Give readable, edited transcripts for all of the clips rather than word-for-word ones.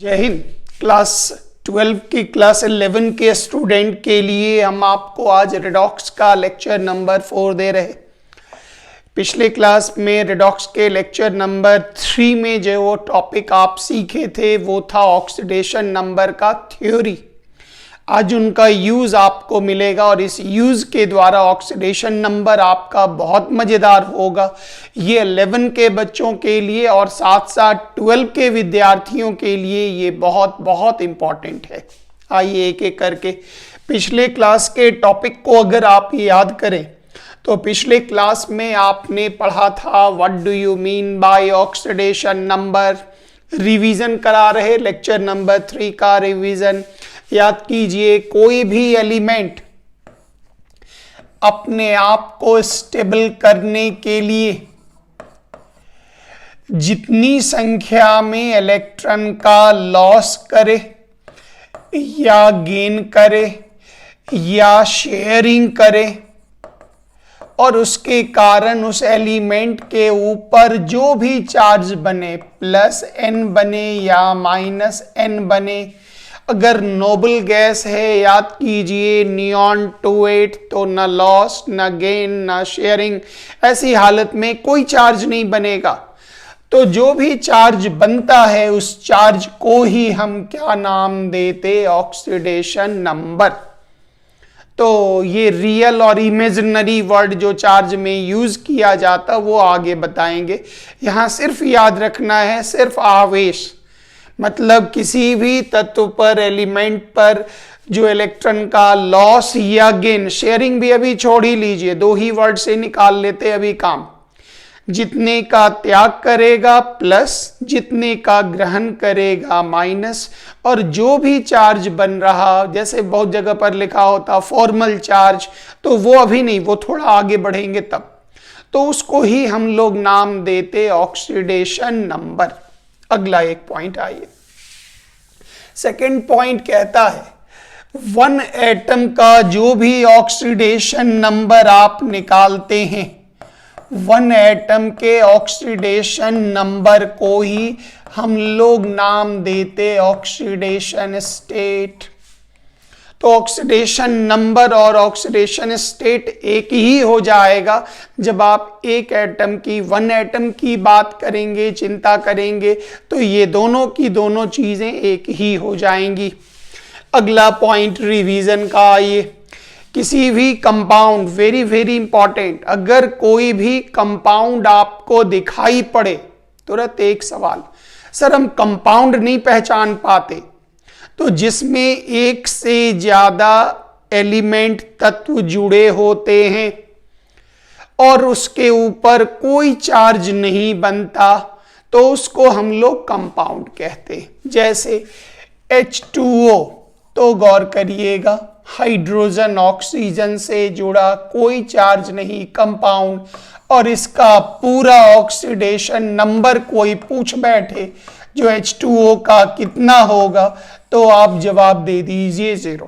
जय हिंद। क्लास 12 की क्लास 11 के स्टूडेंट के लिए हम आपको आज रेडॉक्स का लेक्चर नंबर 4 दे रहे। पिछले क्लास में रेडॉक्स के लेक्चर नंबर 3 में जो वो टॉपिक आप सीखे थे वो था ऑक्सीडेशन नंबर का थ्योरी। आज उनका यूज आपको मिलेगा और इस यूज के द्वारा ऑक्सीडेशन नंबर आपका बहुत मजेदार होगा। ये 11 के बच्चों के लिए और साथ साथ 12 के विद्यार्थियों के लिए ये बहुत बहुत इंपॉर्टेंट है। आइए एक एक करके पिछले क्लास के टॉपिक को अगर आप याद करें तो पिछले क्लास में आपने पढ़ा था what do you mean by oxidation number. Revision करा रहे लेक्चर नंबर 3 का रिवीजन। याद कीजिए, कोई भी एलिमेंट अपने आप को स्टेबल करने के लिए जितनी संख्या में इलेक्ट्रॉन का लॉस करे या गेन करे या शेयरिंग करे और उसके कारण उस एलिमेंट के ऊपर जो भी चार्ज बने, प्लस n बने या माइनस n बने, अगर नोबल गैस है याद कीजिए नियॉन 28, तो न लॉस न गेन न शेयरिंग, ऐसी हालत में कोई चार्ज नहीं बनेगा। तो जो भी चार्ज बनता है उस चार्ज को ही हम क्या नाम देते? Oxidation number. तो ये रियल और इमेजिनरी वर्ड जो चार्ज में यूज किया जाता वो आगे बताएंगे। यहां सिर्फ याद रखना है, सिर्फ आवेश मतलब किसी भी तत्व पर, एलिमेंट पर जो इलेक्ट्रॉन का लॉस या गेन, शेयरिंग भी अभी छोड़ ही लीजिए, दो ही वर्ड से निकाल लेते अभी काम। जितने का त्याग करेगा प्लस, जितने का ग्रहण करेगा माइनस, और जो भी चार्ज बन रहा, जैसे बहुत जगह पर लिखा होता फॉर्मल चार्ज, तो वो अभी नहीं, वो थोड़ा आगे बढ़ेंगे तब, तो उसको ही हम लोग नाम देते ऑक्सीडेशन नंबर। अगला एक पॉइंट आइए। सेकंड पॉइंट कहता है वन एटम का जो भी ऑक्सीडेशन नंबर आप निकालते हैं, वन एटम के ऑक्सीडेशन नंबर को ही हम लोग नाम देते ऑक्सीडेशन स्टेट। तो ऑक्सीडेशन नंबर और ऑक्सीडेशन स्टेट एक ही हो जाएगा जब आप एक एटम की, वन एटम की बात करेंगे, चिंता करेंगे, तो ये दोनों की दोनों चीजें एक ही हो जाएंगी। अगला पॉइंट रिवीजन का आइए। किसी भी कंपाउंड, वेरी वेरी इंपॉर्टेंट, अगर कोई भी कंपाउंड आपको दिखाई पड़े, तुरंत एक सवाल, सर हम कंपाउंड नहीं पहचान पाते, तो जिसमें एक से ज्यादा एलिमेंट तत्व जुड़े होते हैं और उसके ऊपर कोई चार्ज नहीं बनता, तो उसको हम लोग कंपाउंड कहते हैं। जैसे H2O, तो गौर करिएगा, हाइड्रोजन ऑक्सीजन से जुड़ा, कोई चार्ज नहीं, कंपाउंड, और इसका पूरा ऑक्सीडेशन नंबर कोई पूछ बैठे जो H2O का कितना होगा, तो आप जवाब दे दीजिए 0।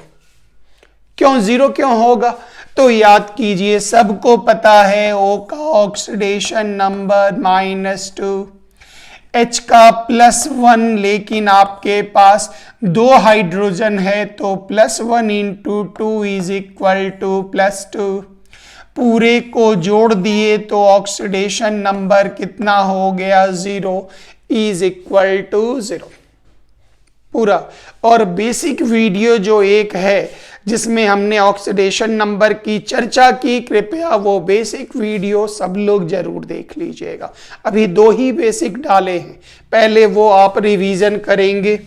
क्यों 0 क्यों होगा? तो याद कीजिए, सबको पता है O का ऑक्सीडेशन नंबर -2, H का +1, लेकिन आपके पास 2 हाइड्रोजन है तो +1 × 2 = +2। पूरे को जोड़ दिए तो ऑक्सीडेशन नंबर कितना हो गया? 0 = 0 पूरा। और बेसिक वीडियो जो एक है जिसमें हमने ऑक्सीडेशन नंबर की चर्चा की, कृपया वो बेसिक वीडियो सब लोग जरूर देख लीजिएगा। अभी 2 ही बेसिक डाले हैं, पहले वो आप रिवीजन करेंगे।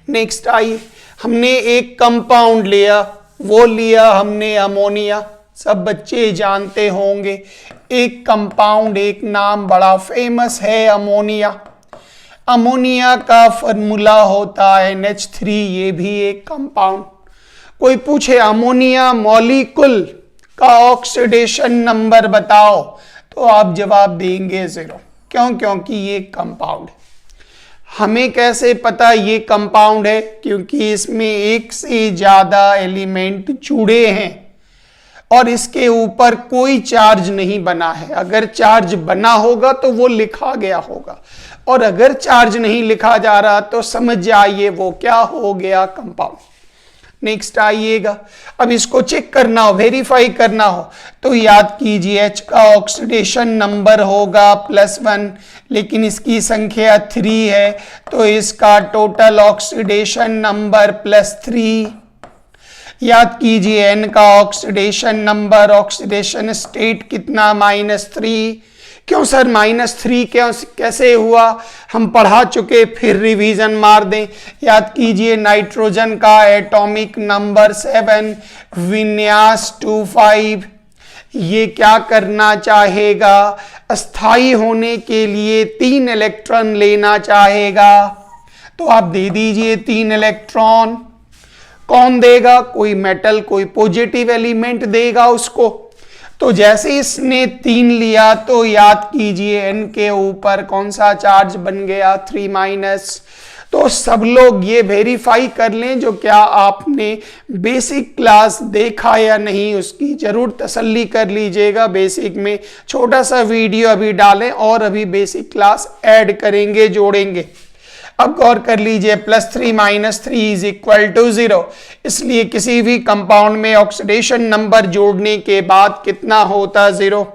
नेक्स्ट आइए, हमने एक कंपाउंड लिया, वो लिया हमने अमोनिया, सब बच्चे जानते होंगे। एक कंपाउंड, एक नाम बड़ा फेमस है अमोनिया। अमोनिया का फॉर्मूला होता है NH3, ये भी एक कंपाउंड। कोई पूछे अमोनिया मॉलिक्यूल का ऑक्सीडेशन नंबर बताओ, तो आप जवाब देंगे 0। क्यों? क्योंकि ये कंपाउंड है। हमें कैसे पता ये कंपाउंड है? क्योंकि इसमें एक से ज्यादा एलिमेंट जुड़े हैं और इसके ऊपर कोई चार्ज नहीं बना है। अगर चार्ज बना होगा तो वो लिखा गया होगा, और अगर चार्ज नहीं लिखा जा रहा तो समझ जाइए वो क्या हो गया, कंपाउंड। नेक्स्ट आइएगा, अब इसको चेक करना हो, वेरीफाई करना हो, तो याद कीजिए H का ऑक्सीडेशन नंबर होगा +1, लेकिन इसकी संख्या 3 है, तो इसका टोटल ऑक्सीडेशन नंबर +3। याद कीजिए N का ऑक्सीडेशन नंबर, ऑक्सीडेशन स्टेट कितना, -3। क्यों सर -3 क्यों, कैसे हुआ, हम पढ़ा चुके, फिर रिवीजन मार दें। याद कीजिए नाइट्रोजन का एटॉमिक नंबर 7, विन्यास 25। ये क्या करना चाहेगा, अस्थाई होने के लिए 3 इलेक्ट्रॉन लेना चाहेगा, तो आप दे दीजिए 3 इलेक्ट्रॉन। कौन देगा, कोई मेटल, कोई पॉजिटिव एलिमेंट देगा उसको। तो जैसे इसने 3 लिया तो याद कीजिए N के ऊपर कौन सा चार्ज बन गया, 3-। तो सब लोग ये वेरीफाई कर लें, जो क्या आपने बेसिक क्लास देखा या नहीं उसकी जरूर तसल्ली कर लीजिएगा। बेसिक में छोटा सा वीडियो अभी डालें और अभी बेसिक क्लास ऐड करेंगे, जोड़ेंगे। अब गौर कर लीजिए, +3 - 3 = 0, इसलिए किसी भी कंपाउंड में ऑक्सीडेशन नंबर जोड़ने के बाद कितना होता, 0।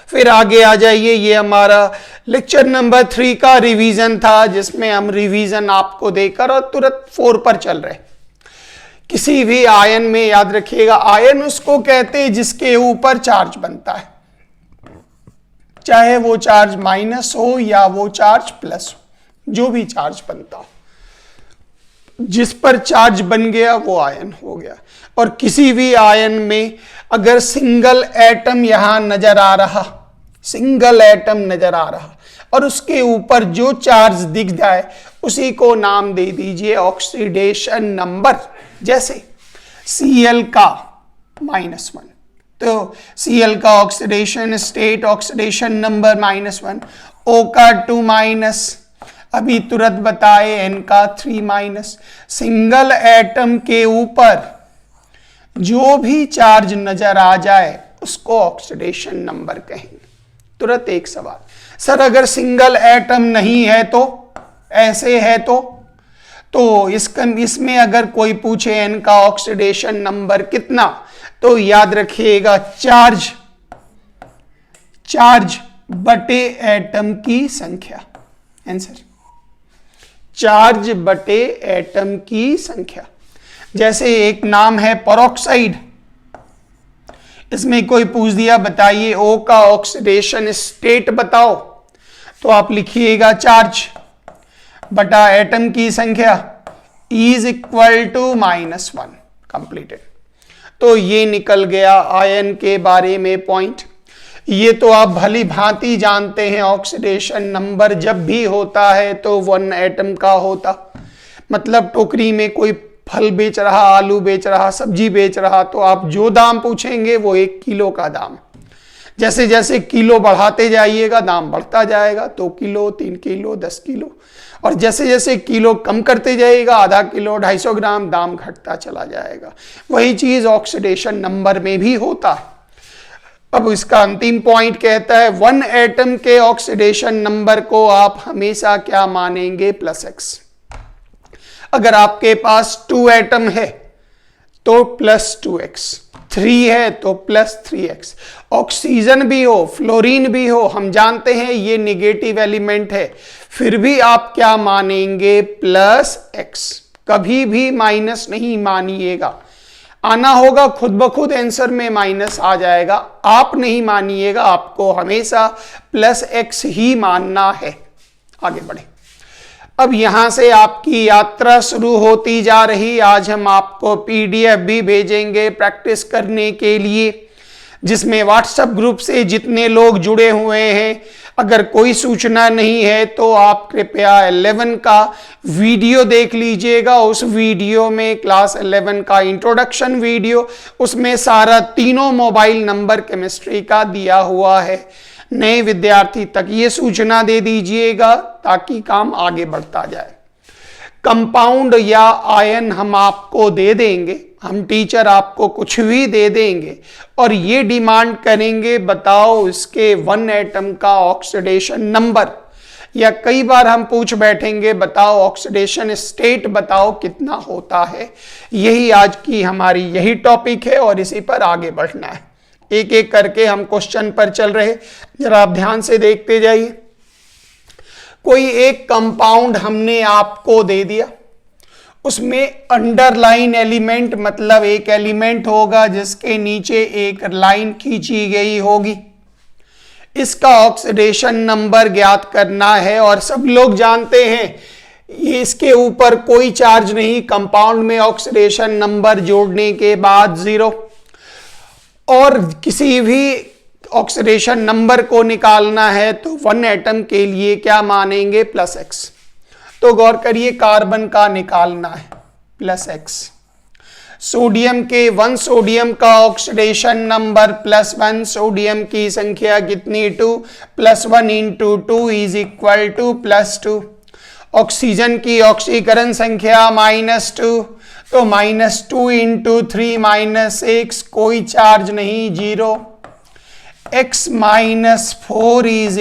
फिर आगे आ जाइए, ये हमारा लेक्चर नंबर 3 का रिवीजन था, जिसमें हम रिवीजन आपको देकर और तुरंत 4 पर चल रहे। किसी भी आयन में याद रखिएगा, आयन उसको कहते हैं जिसके ऊपर चार्ज बनता है, चाहे वो चार्ज माइनस हो या वो चार्ज प्लस हो, जो भी चार्ज बनता हो, जिस पर चार्ज बन गया वो आयन हो गया। और किसी भी आयन में अगर सिंगल एटम यहां नजर आ रहा, सिंगल एटम नजर आ रहा, और उसके ऊपर जो चार्ज दिख जाए उसी को नाम दे दीजिए ऑक्सीडेशन नंबर। जैसे Cl का -1, तो Cl का oxidation state, oxidation number -1, O का 2-, अभी तुरंत बताए N का 3-। सिंगल एटम के ऊपर जो भी चार्ज नजर आ जाए उसको ऑक्सीडेशन नंबर कहेंगे। तुरंत एक सवाल, सर अगर सिंगल एटम नहीं है तो, ऐसे है तो इसमें अगर कोई पूछे N का ऑक्सीडेशन नंबर कितना, तो याद रखिएगा चार्ज बटे एटम की संख्या। आंसर चार्ज बटे एटम की संख्या। जैसे एक नाम है पेरोक्साइड, इसमें कोई पूछ दिया बताइए O का ऑक्सीडेशन स्टेट बताओ, तो आप लिखिएगा चार्ज बटा एटम की संख्या इज इक्वल टू -1। कंप्लीटेड। तो ये निकल गया आयन के बारे में पॉइंट। ये तो आप भली भांति जानते हैं, ऑक्सीडेशन नंबर जब भी होता है तो 1 एटम का होता। मतलब टोकरी में कोई फल बेच रहा, आलू बेच रहा, सब्जी बेच रहा, तो आप जो दाम पूछेंगे वो 1 किलो का दाम। जैसे जैसे किलो बढ़ाते जाइएगा दाम बढ़ता जाएगा, 2 किलो, 3 किलो, 10 किलो, और जैसे जैसे किलो कम करते जाइएगा, आधा किलो, 250 ग्राम, दाम घटता चला जाएगा। वही चीज ऑक्सीडेशन नंबर में भी होता है। अब इसका अंतिम पॉइंट कहता है 1 एटम के ऑक्सीडेशन नंबर को आप हमेशा क्या मानेंगे, +x। अगर आपके पास 2 एटम है तो +2x, 3 है तो +3x, ऑक्सीजन भी हो, फ्लोरीन भी हो, हम जानते हैं ये नेगेटिव एलिमेंट है, फिर भी आप क्या मानेंगे, +x। कभी भी माइनस नहीं मानिएगा, आना होगा खुद ब खुद आंसर में माइनस आ जाएगा, आप नहीं मानिएगा, आपको हमेशा +x ही मानना है। आगे बढ़े। अब यहां से आपकी यात्रा शुरू होती जा रही। आज हम आपको PDF भी भेजेंगे प्रैक्टिस करने के लिए, जिसमें व्हाट्सएप ग्रुप से जितने लोग जुड़े हुए हैं, अगर कोई सूचना नहीं है तो आप कृपया 11 का वीडियो देख लीजिएगा। उस वीडियो में क्लास 11 का इंट्रोडक्शन वीडियो, उसमें सारा तीनों मोबाइल नंबर केमिस्ट्री का दिया हुआ है। नए विद्यार्थी तक ये सूचना दे दीजिएगा ताकि काम आगे बढ़ता जाए। कंपाउंड या आयन हम आपको दे देंगे, हम टीचर आपको कुछ भी दे देंगे और ये डिमांड करेंगे बताओ इसके 1 एटम का ऑक्सीडेशन नंबर, या कई बार हम पूछ बैठेंगे बताओ ऑक्सीडेशन स्टेट बताओ कितना होता है। यही आज की हमारी यही टॉपिक है और इसी पर आगे बढ़ना है। एक एक करके हम क्वेश्चन पर चल रहे, जरा आप ध्यान से देखते जाइए। कोई एक कंपाउंड हमने आपको दे दिया, उसमें अंडरलाइन एलिमेंट मतलब एक एलिमेंट होगा जिसके नीचे एक लाइन खींची गई होगी। इसका ऑक्सीडेशन नंबर ज्ञात करना है और सब लोग जानते हैं ये इसके ऊपर कोई चार्ज नहीं, कंपाउंड में ऑक्सीडेशन नंबर जोड़ने के बाद 0, और किसी भी ऑक्सीडेशन नंबर को निकालना है तो 1 एटम के लिए क्या मानेंगे +x। तो गौर करिए कार्बन का निकालना है +x, सोडियम के 1 सोडियम का ऑक्सीडेशन नंबर +1, सोडियम की संख्या कितनी 2, +1 × 2 = +2। ऑक्सीजन की ऑक्सीकरण संख्या -2, तो -2 × 3 -6, कोई चार्ज नहीं 0। x - 4 =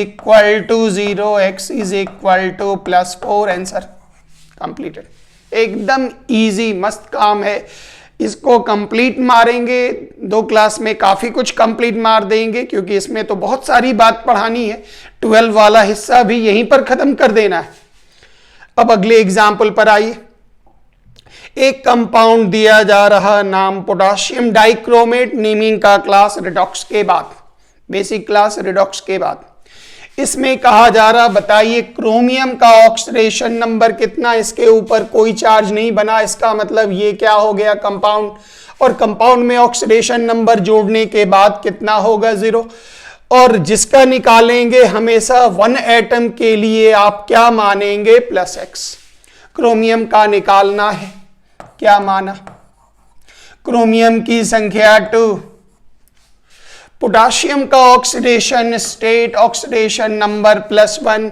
0, x = +4, answer completed. एकदम इजी मस्त काम है, इसको कंप्लीट मारेंगे 2 क्लास में, काफी कुछ कंप्लीट मार देंगे क्योंकि इसमें तो बहुत सारी बात पढ़ानी है। 12 वाला हिस्सा भी यहीं पर खत्म कर देना है। अब अगले एग्जाम्पल पर आइए। एक कंपाउंड दिया जा रहा, नाम पोटाशियम डाइक्रोमेट, नेमिंग का क्लास रिडॉक्स के बाद, बेसिक क्लास रिडॉक्स के बाद। इसमें कहा जा रहा बताइए क्रोमियम का ऑक्सीडेशन नंबर कितना, इसके ऊपर कोई चार्ज नहीं बना, इसका मतलब ये क्या हो गया कंपाउंड, और कंपाउंड में ऑक्सीडेशन नंबर जोड़ने के बाद कितना होगा 0, और जिसका निकालेंगे हमेशा 1 एटम के लिए आप क्या मानेंगे +x। क्रोमियम का निकालना है, क्या माना, क्रोमियम की संख्या 2, पोटाशियम का ऑक्सीडेशन स्टेट ऑक्सीडेशन नंबर +1,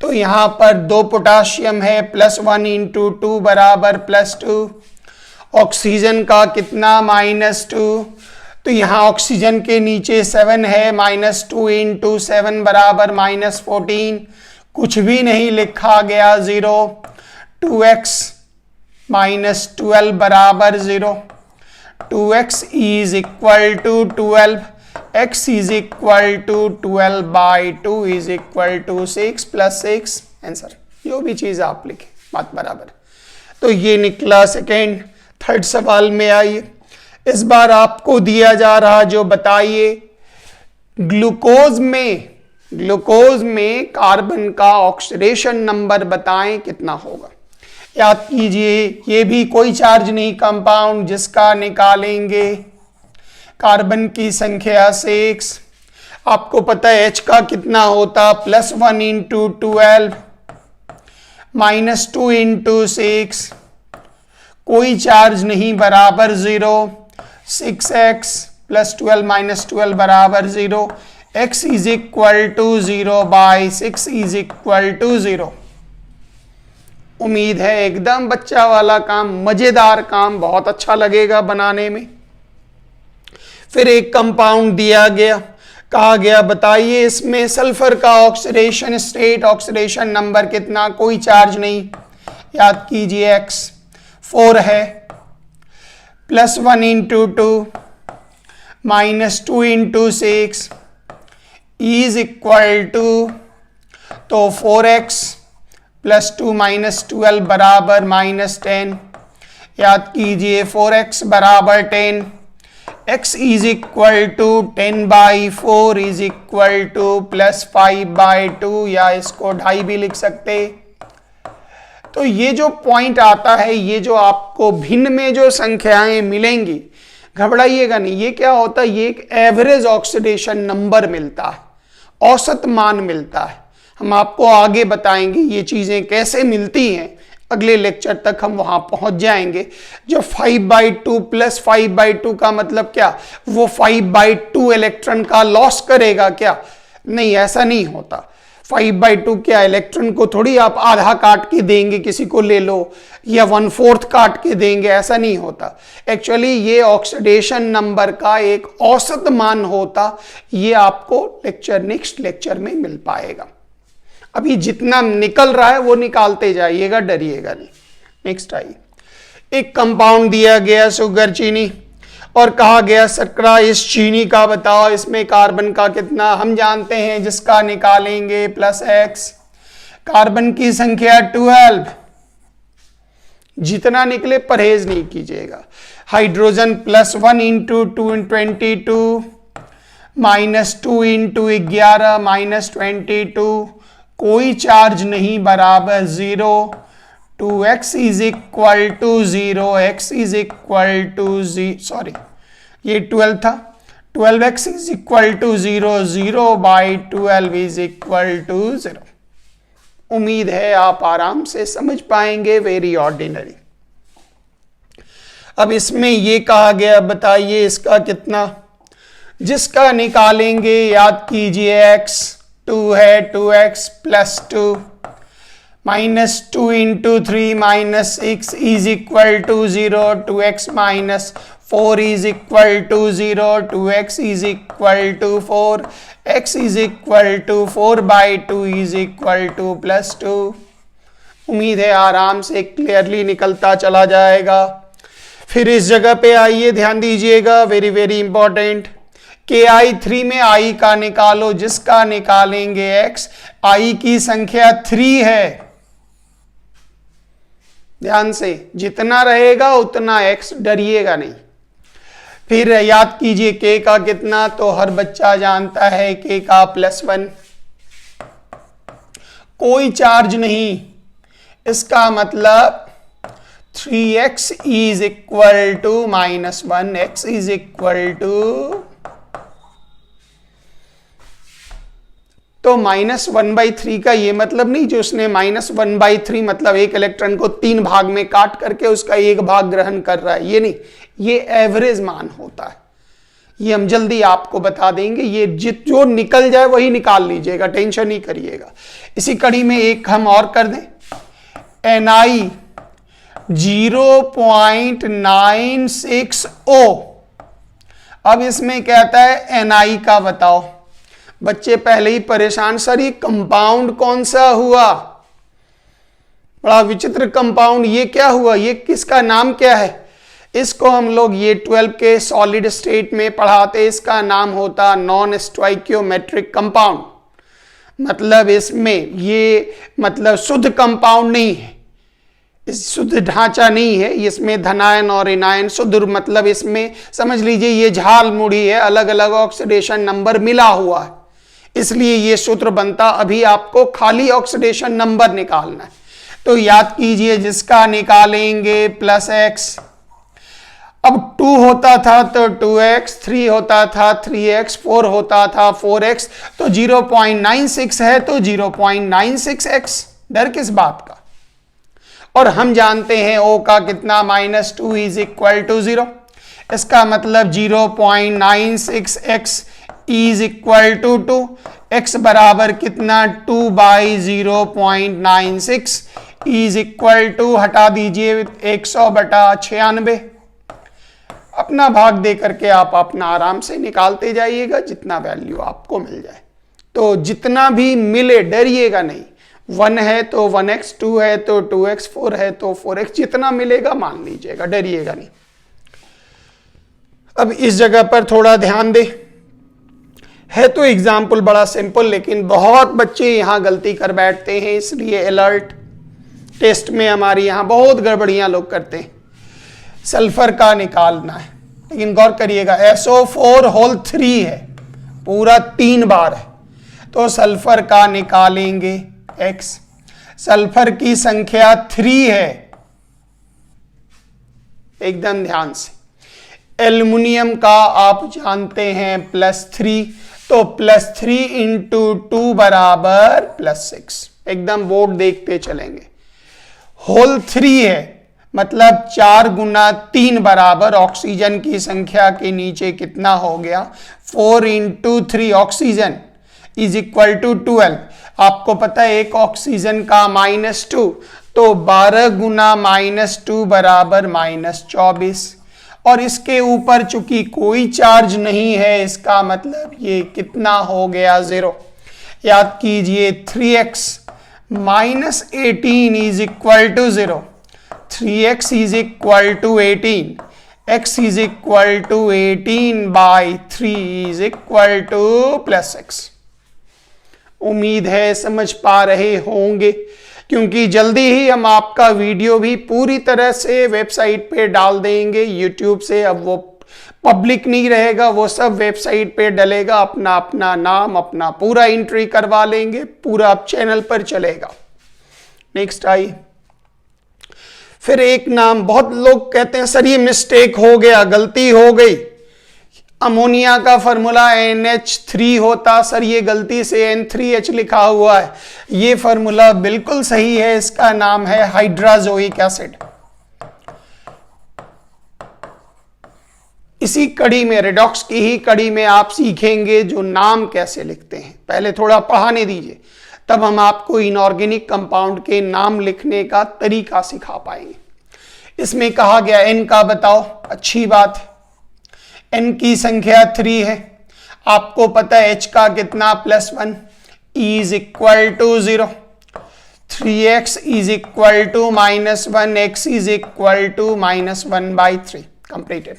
तो यहां पर 2 पोटाशियम है, +1 × 2 = +2। ऑक्सीजन का कितना -2, तो यहां ऑक्सीजन के नीचे 7 है, -2 × 7 = -14, कुछ भी नहीं लिखा गया 0। 2x - 12 = 0, 2x = 12, x = 12/2 = 6 + 6, आंसर जो भी चीज आप लिखे बात बराबर। तो ये निकला सेकेंड। थर्ड सवाल में आइए। इस बार आपको दिया जा रहा जो बताइए ग्लूकोज में कार्बन का ऑक्सीडेशन नंबर बताएं कितना होगा। याद कीजिए ये भी कोई चार्ज नहीं कंपाउंड, जिसका निकालेंगे कार्बन की संख्या 6। आपको पता है H का कितना होता, +1 × 12 -2 × 6, कोई चार्ज नहीं बराबर 0। 6x + 12 - 12 = 0, x = 0/6 = 0। उम्मीद है एकदम बच्चा वाला काम, मजेदार काम, बहुत अच्छा लगेगा बनाने में। फिर एक कंपाउंड दिया गया, कहा गया बताइए इसमें सल्फर का ऑक्सीडेशन स्टेट ऑक्सीडेशन नंबर कितना, कोई चार्ज नहीं। याद कीजिए x 4 है, +1 × 2 -2 × 6 = तो 4x + 2 - 12 = -10। याद कीजिए 4x = 10, x = 10/4 = +5/2, या इसको 2.5 भी लिख सकते। तो ये जो पॉइंट आता है, ये जो आपको भिन्न में जो संख्याएं मिलेंगी, घबराइएगा नहीं, ये क्या होता है, ये एक एवरेज ऑक्सीडेशन नंबर मिलता है, औसत मान मिलता है। हम आपको आगे बताएंगे ये चीजें कैसे मिलती हैं, अगले लेक्चर तक हम वहां पहुंच जाएंगे। जो 5/2 + 5/2 का मतलब क्या, वो 5/2 इलेक्ट्रॉन का लॉस करेगा क्या, नहीं ऐसा नहीं होता। 5/2 क्या, इलेक्ट्रॉन को थोड़ी आप आधा काट के देंगे किसी को ले लो, या 1/4 काट के देंगे, ऐसा नहीं होता। एक्चुअली ये ऑक्सीडेशन नंबर का एक औसत मान होता। ये आपको नेक्स्ट लेक्चर में मिल पाएगा। अभी जितना निकल रहा है वो निकालते जाइएगा, डरिएगा नहीं। नेक्स्ट आइए, एक कंपाउंड दिया गया शुगर चीनी और कहा गया शर्करा इस चीनी का बताओ, इसमें कार्बन का कितना, हम जानते हैं जिसका निकालेंगे +x, कार्बन की संख्या 12, जितना निकले परहेज नहीं कीजिएगा। हाइड्रोजन +1 × 2 × 22 -2 × 11 -22, कोई चार्ज नहीं, बराबर 0, 2x = 0, x = सॉरी ये 12 था, 12x = 0, 0/12 = 0। उम्मीद है आप आराम से समझ पाएंगे, वेरी ऑर्डिनरी। अब इसमें ये कहा गया बताइए इसका कितना, जिसका निकालेंगे याद कीजिए x 2 है, 2x + 2 -2 × 3 -6 = 0, 2x - 4 = 0, 2x = 4, x = 4/2 = +2। उम्मीद है आराम से क्लियरली निकलता चला जाएगा। फिर इस जगह पे आइए, ध्यान दीजिएगा, वेरी वेरी इंपॉर्टेंट। KI3 में I का निकालो, जिसका निकालेंगे x, I की संख्या 3 है। ध्यान से, जितना रहेगा उतना x, डरिएगा नहीं। फिर याद कीजिए k का कितना, तो हर बच्चा जानता है k का +1, कोई चार्ज नहीं, इसका मतलब 3x = -1, x = तो -1/3 का ये मतलब नहीं जो उसने -1/3 मतलब एक इलेक्ट्रॉन को 3 भाग में काट करके उसका एक भाग ग्रहण कर रहा है, ये नहीं, ये एवरेज मान होता है। ये हम जल्दी आपको बता देंगे, ये जो निकल जाए वही निकाल लीजिएगा, टेंशन नहीं करिएगा। इसी कड़ी में एक हम और कर दें, Ni 0.96O। अब इसमें कहता है Ni का बताओ। बच्चे पहले ही परेशान, सर ये कंपाउंड कौन सा हुआ, बड़ा विचित्र कंपाउंड, ये क्या हुआ, ये किसका नाम क्या है। इसको हम लोग ये 12 के सॉलिड स्टेट में पढ़ाते, इसका नाम होता नॉन स्टोइकियोमेट्रिक कंपाउंड। मतलब इसमें ये मतलब शुद्ध कंपाउंड नहीं है, इस शुद्ध ढांचा नहीं है, इसमें धनायन और ऋणायन शुद्ध, मतलब इसमें समझ लीजिए ये झाल मुड़ी है, अलग अलग ऑक्सीडेशन नंबर मिला हुआ है, इसलिए ये सूत्र बनता। अभी आपको खाली ऑक्सीडेशन नंबर निकालना है, तो याद कीजिए जिसका निकालेंगे +x। अब 2 होता था तो 2x, 3 होता था 3x, 4 होता था 4x, तो 0.96 है तो 0.96x, डर किस बात का। और हम जानते हैं O का कितना, -2 = 0, इसका मतलब 0.96x = 2, x बराबर कितना 2/0.96 = हटा दीजिए 100/96। अपना भाग दे करके आप अपना आराम से निकालते जाइएगा, जितना वैल्यू आपको मिल जाए। तो जितना भी मिले डरिएगा नहीं, 1 है तो 1x, 2 है तो 2x, 4 है तो 4x, जितना मिलेगा मान लीजिएगा, डरिएगा नहीं। अब इस जगह पर थोड़ा ध्यान दे, है तो एग्जाम्पल बड़ा सिंपल, लेकिन बहुत बच्चे यहां गलती कर बैठते हैं, इसलिए अलर्ट। टेस्ट में हमारी यहां बहुत गड़बड़ियां लोग करते हैं। सल्फर का निकालना है, लेकिन गौर करिएगा SO4 होल 3 है, पूरा 3 बार है, तो सल्फर का निकालेंगे x। सल्फर की संख्या 3 है, एकदम ध्यान से। एल्युमिनियम का आप जानते हैं +3, तो +3 × 2 बराबर +6, एकदम बोर्ड देखते चलेंगे। होल 3 है, मतलब 4 × 3 बराबर ऑक्सीजन की संख्या के नीचे कितना हो गया, 4 × 3 ऑक्सीजन, इज इक्वल टू 12। आपको पता है एक ऑक्सीजन का -2, तो 12 गुना -2 बराबर -24। और इसके ऊपर चूंकि कोई चार्ज नहीं है, इसका मतलब ये कितना हो गया, 0। याद कीजिए 3x minus 18 is equal to 0। 3x is equal to 18, x is equal to 18 by 3 is equal to +6। उम्मीद है समझ पा रहे होंगे, क्योंकि जल्दी ही हम आपका वीडियो भी पूरी तरह से वेबसाइट पे डाल देंगे यूट्यूब से। अब वो पब्लिक नहीं रहेगा, वो सब वेबसाइट पे डलेगा, अपना अपना नाम अपना पूरा एंट्री करवा लेंगे, पूरा अब चैनल पर चलेगा। नेक्स्ट आई, फिर एक नाम, बहुत लोग कहते हैं सर ये मिस्टेक हो गया, गलती हो गई, अमोनिया का फॉर्मूला NH3 होता, सर ये गलती से N3H लिखा हुआ है। ये फॉर्मूला बिल्कुल सही है, इसका नाम है हाइड्राजोइक एसिड। इसी कड़ी में, रेडॉक्स की ही कड़ी में आप सीखेंगे जो नाम कैसे लिखते हैं। पहले थोड़ा पढ़ाने दीजिए, तब हम आपको इनऑर्गेनिक कंपाउंड के नाम लिखने का तरीका सिखा पाएंगे। इसमें कहा गया N का बताओ, अच्छी बात है, N की संख्या 3 है। आपको पता है H का कितना, +1, E is equal to 0, 3x is equal to -1, x is equal to -1/3। Completed.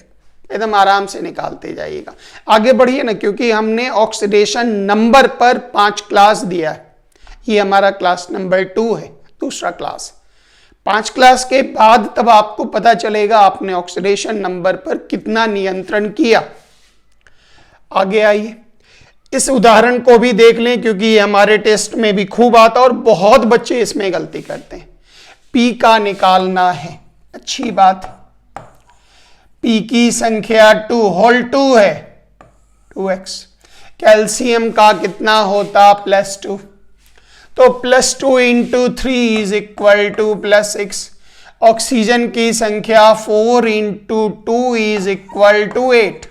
एकदम आराम से निकालते जाइएगा, आगे बढ़िए ना, क्योंकि हमने ऑक्सीडेशन नंबर पर 5 क्लास दिया है। ये हमारा क्लास नंबर 2 है, दूसरा क्लास। 5 क्लास के बाद तब आपको पता चलेगा आपने ऑक्सीडेशन नंबर पर कितना नियंत्रण किया। आगे आइए, इस उदाहरण को भी देख लें, क्योंकि ये हमारे टेस्ट में भी खूब आता और बहुत बच्चे इसमें गलती करते हैं। P का निकालना है, अच्छी बात। P की संख्या 2 होल 2 है, 2x। कैल्शियम का कितना होता, +2, तो +2 into 3 is equal to +6। Oxygen की संख्या 4 into 2 is equal to 8,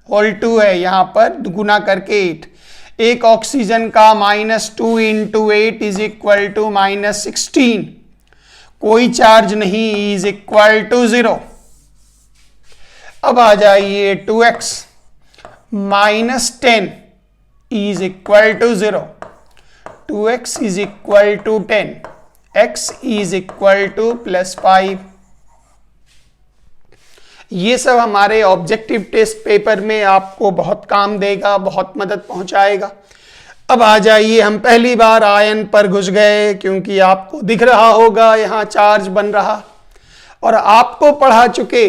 whole 2 है, यहां पर गुना करके 8। एक ऑक्सीजन का -2 इंटू 8 इज इक्वल टू -16, कोई चार्ज नहीं, इज इक्वल टू 0। अब आ जाइए 2x -10 is equal to 0, 2x is equal to 10, x is equal to +5। ये सब हमारे ऑब्जेक्टिव टेस्ट पेपर में आपको बहुत काम देगा, बहुत मदद पहुंचाएगा। अब आ जाइए, हम पहली बार आयन पर घुस गए, क्योंकि आपको दिख रहा होगा यहां चार्ज बन रहा, और आपको पढ़ा चुके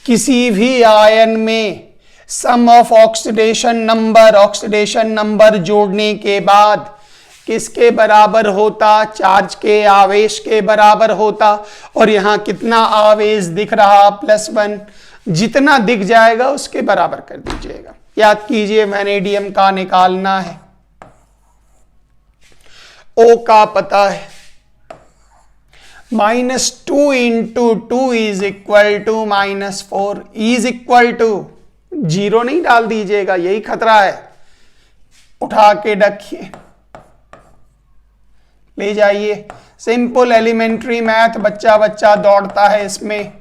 किसी भी आयन में सम ऑफ ऑक्सीडेशन नंबर जोड़ने के बाद किसके बराबर होता, चार्ज के आवेश के बराबर होता। और यहां कितना आवेश दिख रहा, +1, जितना दिख जाएगा उसके बराबर कर दीजिएगा। याद कीजिए वैनेडियम का निकालना है, O का पता है, -2 into 2 is equal to -4, is equal to 0 नहीं डाल दीजिएगा, यही खतरा है, उठा के रखिए, ले जाइए। सिंपल एलिमेंट्री मैथ, बच्चा दौड़ता है इसमें।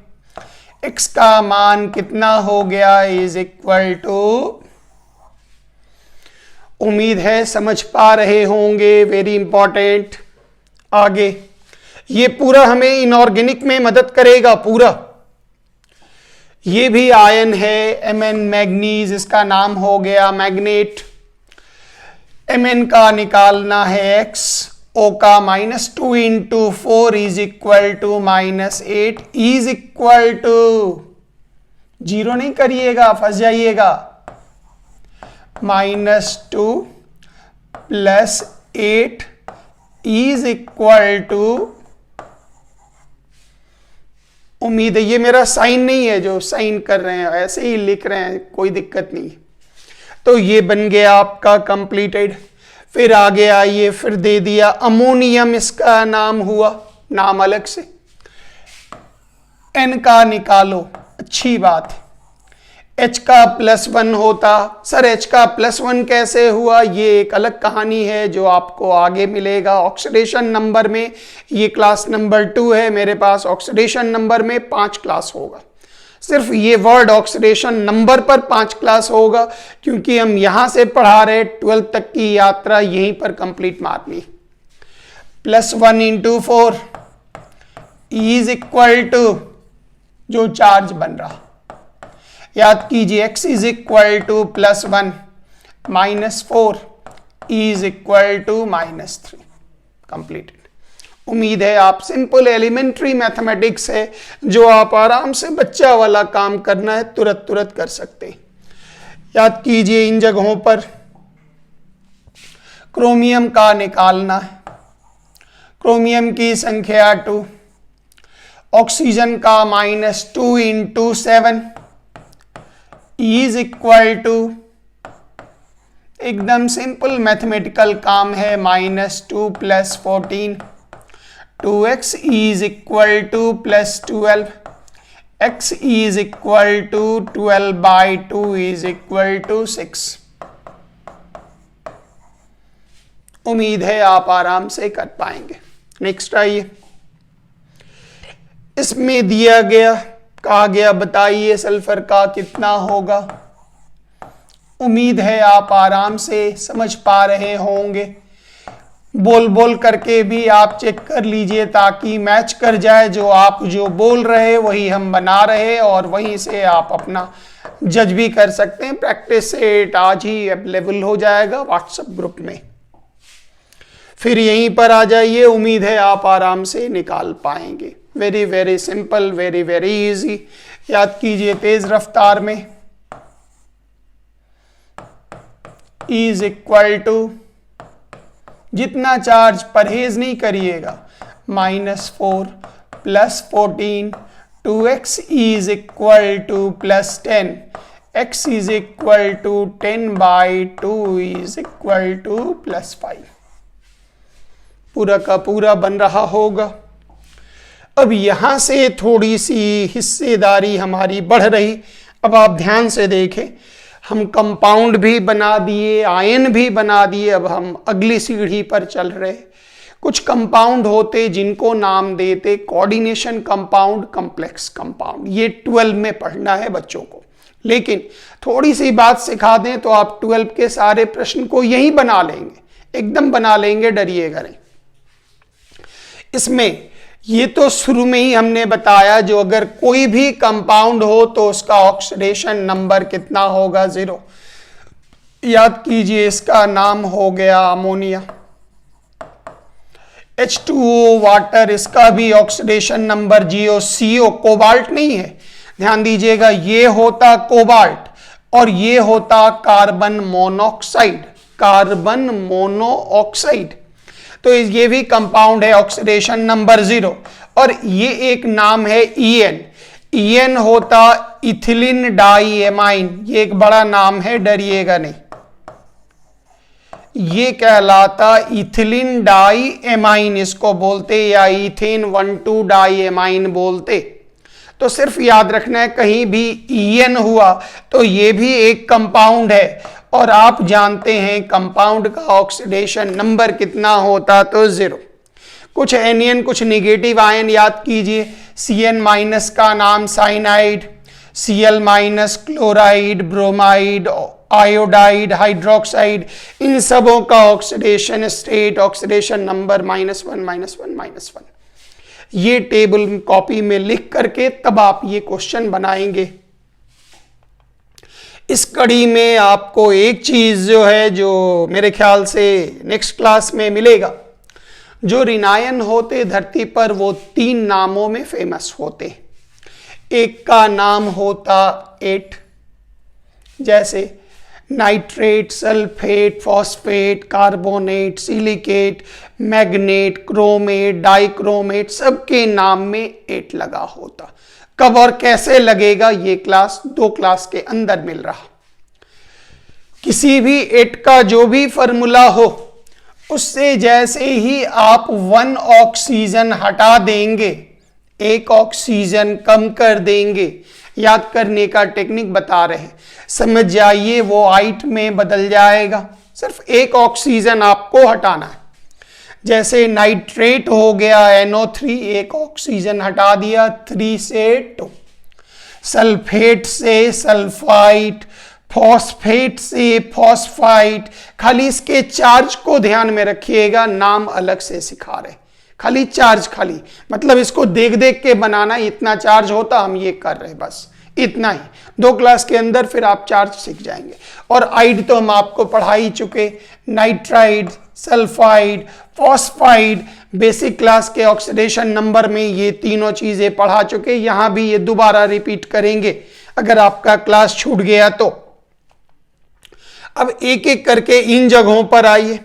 x का मान कितना हो गया, इज इक्वल टू, उम्मीद है समझ पा रहे होंगे, वेरी इंपॉर्टेंट। आगे ये पूरा हमें इनऑर्गेनिक में मदद करेगा पूरा। ये भी आयन है, Mn मैग्नीज, इसका नाम हो गया मैग्नेट। Mn का निकालना है x, O का -2 into 4 is equal to -8, is equal to 0 नहीं करिएगा, फंस जाइएगा, -2 + 8 इज इक्वल टू, उम्मीद है ये मेरा साइन नहीं है जो साइन कर रहे हैं, ऐसे ही लिख रहे हैं, कोई दिक्कत नहीं। तो ये बन गया आपका कंप्लीटेड। फिर आगे आइए, फिर दे दिया अमोनियम, इसका नाम हुआ, नाम अलग से। N का निकालो, अच्छी बात है। H का +1 होता। सर H का +1 कैसे हुआ, ये एक अलग कहानी है जो आपको आगे मिलेगा ऑक्सीडेशन नंबर में। ये क्लास नंबर 2 है मेरे पास, ऑक्सीडेशन नंबर में 5 क्लास होगा। सिर्फ ये वर्ड ऑक्सीडेशन नंबर पर 5 क्लास होगा, क्योंकि हम यहां से पढ़ा रहे 12 तक की यात्रा यहीं पर कंप्लीट मारनी। +1 × 4 इज इक्वल टू जो चार्ज बन रहा, याद कीजिए x is equal to +1 -4 is equal to -3। Completed. उम्मीद है आप सिंपल एलिमेंट्री मैथमेटिक्स है जो आप आराम से बच्चा वाला काम करना है तुरंत कर सकते हैं। याद कीजिए इन जगहों पर क्रोमियम का निकालना है। क्रोमियम की संख्या 2, ऑक्सीजन का -2 × 7 इज इक्वल टू, एकदम सिंपल मैथमेटिकल काम है, -2 + 14, 2x is equal to +12, x is equal to 12/2 is equal to 6। उम्मीद है आप आराम से कर पाएंगे। नेक्स्ट आइए, इसमें दिया गया कहा गया बताइए सल्फर का कितना होगा। उम्मीद है आप आराम से समझ पा रहे होंगे। बोल करके भी आप चेक कर लीजिए ताकि मैच कर जाए, जो आप जो बोल रहे वही हम बना रहे और वहीं से आप अपना जज भी कर सकते हैं। प्रैक्टिस सेट आज ही अवेलेबल हो जाएगा व्हाट्सएप ग्रुप में, फिर यहीं पर आ जाइए। उम्मीद है आप आराम से निकाल पाएंगे। Very simple, very easy. याद कीजिए तेज रफ्तार में इज इक्वल टू, जितना चार्ज परहेज नहीं करिएगा, -4 + 14, 2x is equal to +10, x is equal to 10/2 is equal to +5। पूरा का पूरा बन रहा होगा। अब यहां से थोड़ी सी हिस्सेदारी हमारी बढ़ रही। अब आप ध्यान से देखें, हम कंपाउंड भी बना दिए, आयन भी बना दिए। अब हम अगली सीढ़ी पर चल रहे। कुछ कंपाउंड होते जिनको नाम देते कोऑर्डिनेशन कंपाउंड, कॉम्प्लेक्स कंपाउंड। ये 12 में पढ़ना है बच्चों को, लेकिन थोड़ी सी बात सिखा दें तो आप 12 के सारे प्रश्न को यही बना लेंगे, एकदम बना लेंगे, डरिएगा नहीं। इसमें ये तो शुरू में ही हमने बताया, जो अगर कोई भी कंपाउंड हो तो उसका ऑक्सीडेशन नंबर कितना होगा, 0। याद कीजिए इसका नाम हो गया अमोनिया। H2O वाटर, इसका भी ऑक्सीडेशन नंबर 0। CO कोबाल्ट नहीं है, ध्यान दीजिएगा, ये होता कोबाल्ट और ये होता कार्बन मोनोऑक्साइड, कार्बन मोनोऑक्साइड। तो ये भी कंपाउंड है, ऑक्सीडेशन नंबर 0। और ये एक नाम है EN होता इथिलीन डाइएमाइन, ये एक बड़ा नाम है, डरिएगा नहीं। ये कहलाता इथिलीन डाइएमाइन इसको बोलते, या इथेन 1,2 डाइएमाइन बोलते। तो सिर्फ याद रखना है, कहीं भी EN हुआ तो ये भी एक कंपाउंड है, और आप जानते हैं कंपाउंड का ऑक्सीडेशन नंबर कितना होता, तो 0। कुछ एनियन, कुछ निगेटिव आयन याद कीजिए। Cn- का नाम cyanide, Cl- chloride, bromide, iodide, hydroxide, इन सबों का ऑक्सीडेशन स्टेट, ऑक्सीडेशन नंबर -1। ये टेबल कॉपी में लिख करके तब आप ये क्वेश्चन बनाएंगे। इस कड़ी में आपको एक चीज जो है, जो मेरे ख्याल से नेक्स्ट क्लास में मिलेगा, जो ऋणायन होते धरती पर वो 3 नामों में फेमस होते। एक का नाम होता 8, जैसे nitrate, sulphate, phosphate, carbonate, silicate, magnet, chromate, dichromate, सबके नाम में 8 लगा होता। कब और कैसे लगेगा ये क्लास 2 क्लास के अंदर मिल रहा। किसी भी 8 का जो भी फॉर्मूला हो, उससे जैसे ही आप 1 ऑक्सीजन हटा देंगे, 1 ऑक्सीजन कम कर देंगे, याद करने का टेक्निक बता रहे हैं, समझ जाइए। वो आइट में बदल जाएगा, सिर्फ एक ऑक्सीजन आपको हटाना है। जैसे नाइट्रेट हो गया NO3, एक ऑक्सीजन हटा दिया 3 से 2। सल्फेट से सल्फाइट, फॉस्फेट से फॉस्फाइट। खाली इसके चार्ज को ध्यान में रखिएगा, नाम अलग से सिखा रहे, खाली चार्ज, खाली मतलब इसको देख देख के बनाना, इतना चार्ज होता, हम ये कर रहे, बस इतना ही। 2 क्लास के अंदर फिर आप चार्ज सीख जाएंगे। और आइड तो हम आपको पढ़ा ही चुके, nitride, sulphide, phosphide, basic class के ऑक्सीडेशन नंबर में ये तीनों चीजें पढ़ा चुके। यहां भी ये दोबारा रिपीट करेंगे अगर आपका क्लास छूट गया तो। अब एक एक करके इन जगहों पर आइए।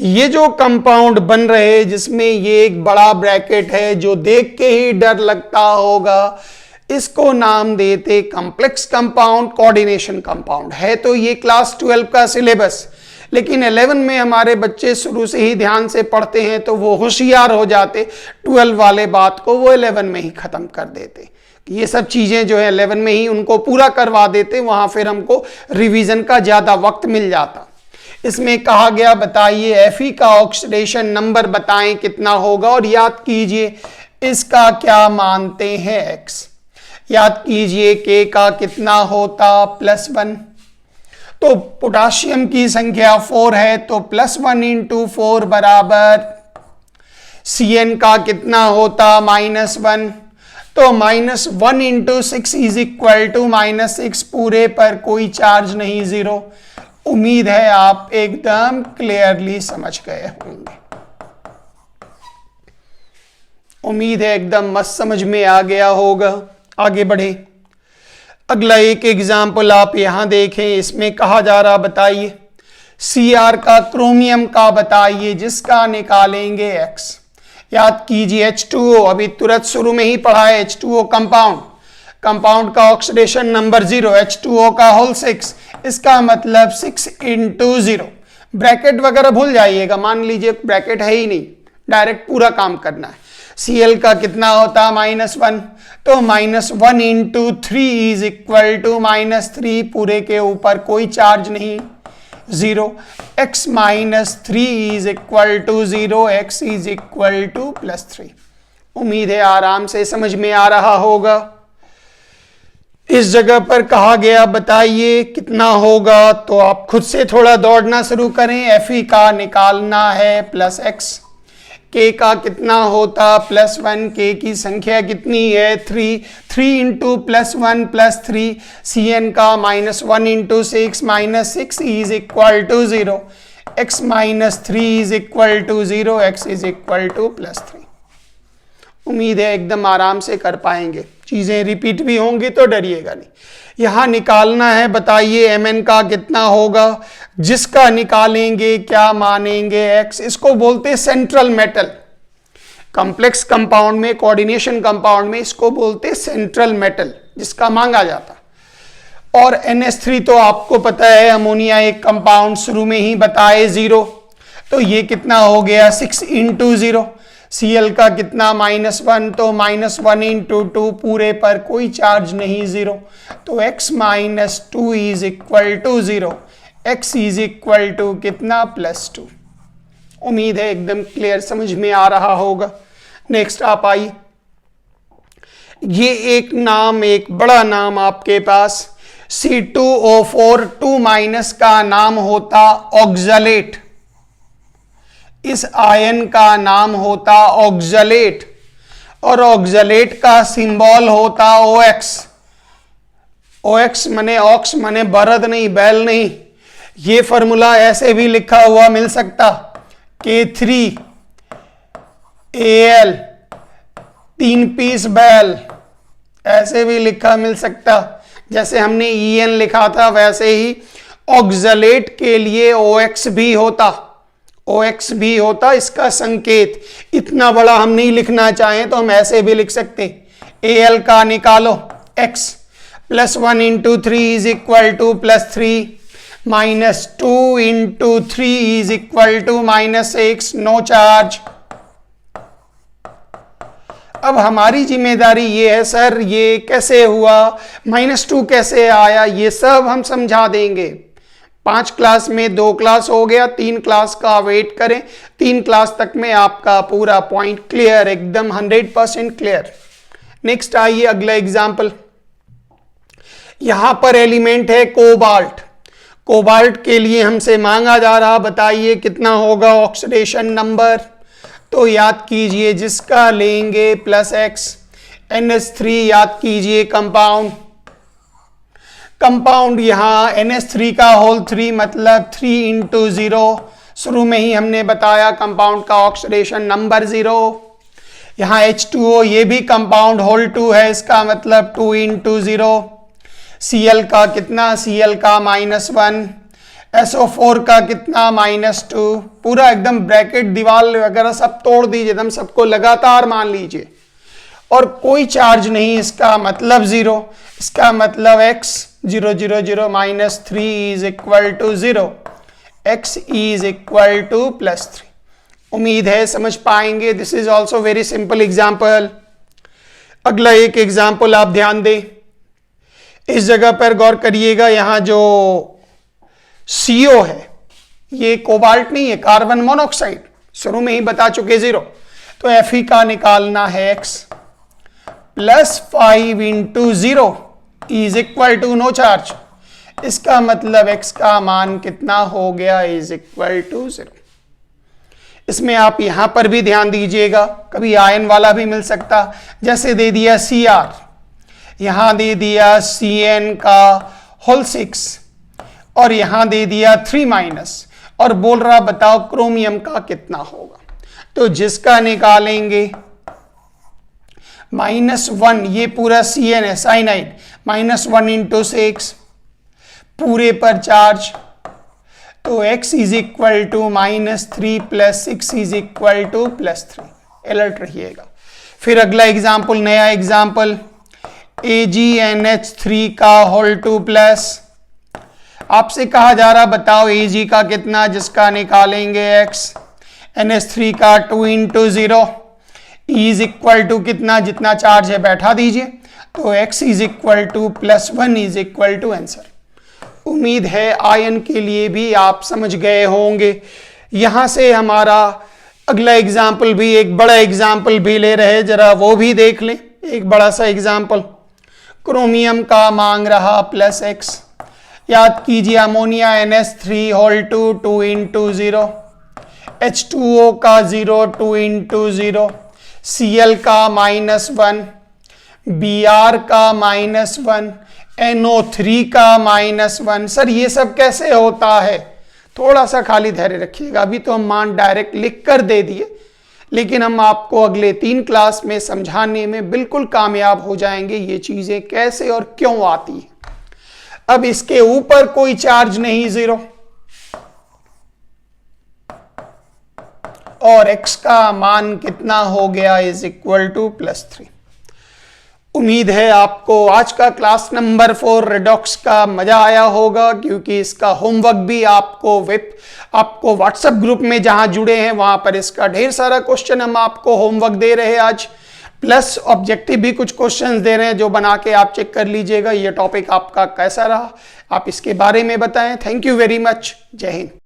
ये जो कंपाउंड बन रहे हैं जिसमें ये एक बड़ा ब्रैकेट है जो देख के ही डर लगता होगा, इसको नाम देते कॉम्प्लेक्स कंपाउंड, कोऑर्डिनेशन कंपाउंड है। तो ये क्लास 12 का सिलेबस, लेकिन 11 में हमारे बच्चे शुरू से ही ध्यान से पढ़ते हैं तो वो होशियार हो जाते, 12 वाले बात को वो 11 में ही खत्म कर देते। ये सब चीजें जो है 11 में ही उनको पूरा करवा देते, वहां फिर हमको रिवीजन का ज्यादा वक्त मिल जाता। इसमें कहा गया बताइए Fe का ऑक्सीडेशन नंबर बताएं कितना होगा, और याद कीजिए इसका क्या मानते हैं X। याद कीजिए K का कितना होता +1, तो पोटाशियम की संख्या 4 है तो +1 × 4 बराबर Cn का कितना होता -1, तो -1 × 6 = -6, पूरे पर कोई चार्ज नहीं, 0। उम्मीद है आप एकदम क्लियरली समझ गए होंगे, उम्मीद है एकदम मस्त समझ में आ गया होगा। आगे बढ़े, अगला एक एग्जाम्पल आप यहां देखें। इसमें कहा जा रहा बताइए Cr का क्रोमियम का बताइए जिसका निकालेंगे X। याद कीजिए H2O, अभी तुरंत शुरू में ही पढ़ा है, H2O कंपाउंड, कंपाउंड का ऑक्सीडेशन नंबर 0, H2O का होल 6, इसका मतलब 6 × 0। ब्रैकेट वगैरह भूल जाइएगा, मान लीजिए ब्रैकेट है ही नहीं, डायरेक्ट पूरा काम करना है। Cl का कितना होता -1, तो -1 × 3 = -3, पूरे के ऊपर कोई चार्ज नहीं, 0। X - 3 = 0, X = +3। उम्मीद है आराम से समझ में आ रहा होगा। इस जगह पर कहा गया बताइए कितना होगा, तो आप खुद से थोड़ा दौड़ना शुरू करें। Fe का निकालना है +X, K का कितना होता +1, K की संख्या कितनी है 3, 3 × +1 +3, Cn का -1 × 6 -6 = 0, X - 3 = 0, X = +3। उम्मीद है एकदम आराम से कर पाएंगे, चीजें रिपीट भी होंगी तो डरिएगा नहीं। यहां निकालना है बताइए Mn का कितना होगा, जिसका निकालेंगे क्या मानेंगे X। इसको बोलते सेंट्रल मेटल, कॉम्प्लेक्स कंपाउंड में, कोऑर्डिनेशन कंपाउंड में इसको बोलते सेंट्रल मेटल, जिसका मांगा जाता। और NH3 तो आपको पता है अमोनिया एक कंपाउंड, शुरू में ही बताए 0, तो ये कितना हो गया 6 × 0। Cl का कितना -1, तो -1 × 2, पूरे पर कोई चार्ज नहीं, 0, तो X - 2 = 0, X = कितना +2। उम्मीद है एकदम क्लियर समझ में आ रहा होगा। नेक्स्ट आप आइए, ये एक नाम, एक बड़ा नाम आपके पास C2O4 2- का नाम होता ऑक्सलेट, इस आयन का नाम होता ऑक्सलेट, और ऑक्सलेट का सिंबल होता OX। OX माने ऑक्स माने बरद नहीं, बैल नहीं। ये फॉर्मूला ऐसे भी लिखा हुआ मिल सकता, K3Al 3 पीस बैल, ऐसे भी लिखा मिल सकता। जैसे हमने En लिखा था वैसे ही ऑक्सलेट के लिए OX भी होता, OX भी होता। इसका संकेत इतना बड़ा हम नहीं लिखना चाहें तो हम ऐसे भी लिख सकते, Al का निकालो X, +1 × 3 = +3, -2 × 3 = -6, नो चार्ज। अब हमारी जिम्मेदारी ये है सर ये कैसे हुआ, -2 कैसे आया, ये सब हम समझा देंगे। 5 क्लास में 2 क्लास हो गया, 3 क्लास का वेट करें, 3 क्लास तक में आपका पूरा पॉइंट क्लियर, एकदम 100% क्लियर। नेक्स्ट आइए अगला एग्जाम्पल। यहां पर एलिमेंट है कोबाल्ट। कोबाल्ट के लिए हमसे मांगा जा रहा, बताइए कितना होगा ऑक्सीडेशन नंबर। तो याद कीजिए जिसका लेंगे +X, NH3 याद कीजिए कंपाउंड, कंपाउंड यहाँ NH3 का होल 3 मतलब 3 × 0, शुरू में ही हमने बताया कंपाउंड का ऑक्सीडेशन नंबर 0। यहाँ H2O ये भी कंपाउंड होल 2 है, इसका मतलब 2 × 0। Cl का कितना, Cl का -1, SO4 का कितना -2, पूरा एकदम ब्रैकेट दीवार वगैरह सब तोड़ दीजिए, एकदम सबको लगातार मान लीजिए, और कोई चार्ज नहीं, इसका मतलब 0, इसका मतलब x 0 0 0 -3 is equal to 0, x is equal to +3। उम्मीद है समझ पाएंगे। This is also very simple example. अगला एक एग्जाम्पल आप ध्यान दें, इस जगह पर गौर करिएगा, यहां जो CO है ये कोबाल्ट नहीं है, कार्बन मोनोऑक्साइड, शुरू में ही बता चुके 0, तो Fe का निकालना है x +5 × 0 is equal to no charge, इसका मतलब x का मान कितना हो गया, इज इक्वल टू 0। इसमें आप यहां पर भी ध्यान दीजिएगा, कभी आयन वाला भी मिल सकता, जैसे दे दिया Cr, यहां दे दिया Cn का होल 6 और यहां दे दिया 3- और बोल रहा बताओ क्रोमियम का कितना होगा। तो जिसका निकालेंगे -1, ये पूरा Cn है साइनाइड, -1 × 6 पूरे पर चार्ज, तो x is equal to -3 + 6 is equal to +3। Alert रहिएगा। फिर अगला एग्जाम्पल, नया एग्जाम्पल, AgNH3 का होल 2+, आपसे कहा जा रहा बताओ Ag का कितना, जिसका निकालेंगे x, NH3 का 2 × 0 इज इक्वल टू कितना, जितना चार्ज है बैठा दीजिए, तो x is equal to +1 is equal to answer. उम्मीद है आयन के लिए भी आप समझ गए होंगे। यहां से हमारा अगला एग्जाम्पल भी, एक बड़ा एग्जाम्पल भी ले रहे, जरा वो भी देख लें। एक बड़ा सा एग्जाम्पल, क्रोमियम का मांग रहा +X, याद कीजिए अमोनिया NH3 होल 2 × 0, H2O का 0 2 × 0, Cl का -1, Br का -1, NO3 का -1। सर ये सब कैसे होता है, थोड़ा सा खाली धैर्य रखिएगा, अभी तो हम मान डायरेक्ट लिख कर दे दिए, लेकिन हम आपको अगले 3 क्लास में समझाने में बिल्कुल कामयाब हो जाएंगे ये चीजें कैसे और क्यों आती हैं। अब इसके ऊपर कोई चार्ज नहीं 0, और x का मान कितना हो गया, इज इक्वल टू +3। उम्मीद है आपको आज का क्लास नंबर 4 रेडॉक्स का मजा आया होगा, क्योंकि इसका होमवर्क भी आपको व्हाट्सएप ग्रुप में जहां जुड़े हैं वहां पर इसका ढेर सारा क्वेश्चन हम आपको होमवर्क दे रहे हैं आज, प्लस ऑब्जेक्टिव भी कुछ क्वेश्चंस दे रहे हैं जो बना के आप चेक कर लीजिएगा। ये टॉपिक आपका कैसा रहा, आप इसके बारे में बताएं। Thank you very much. जय हिंद।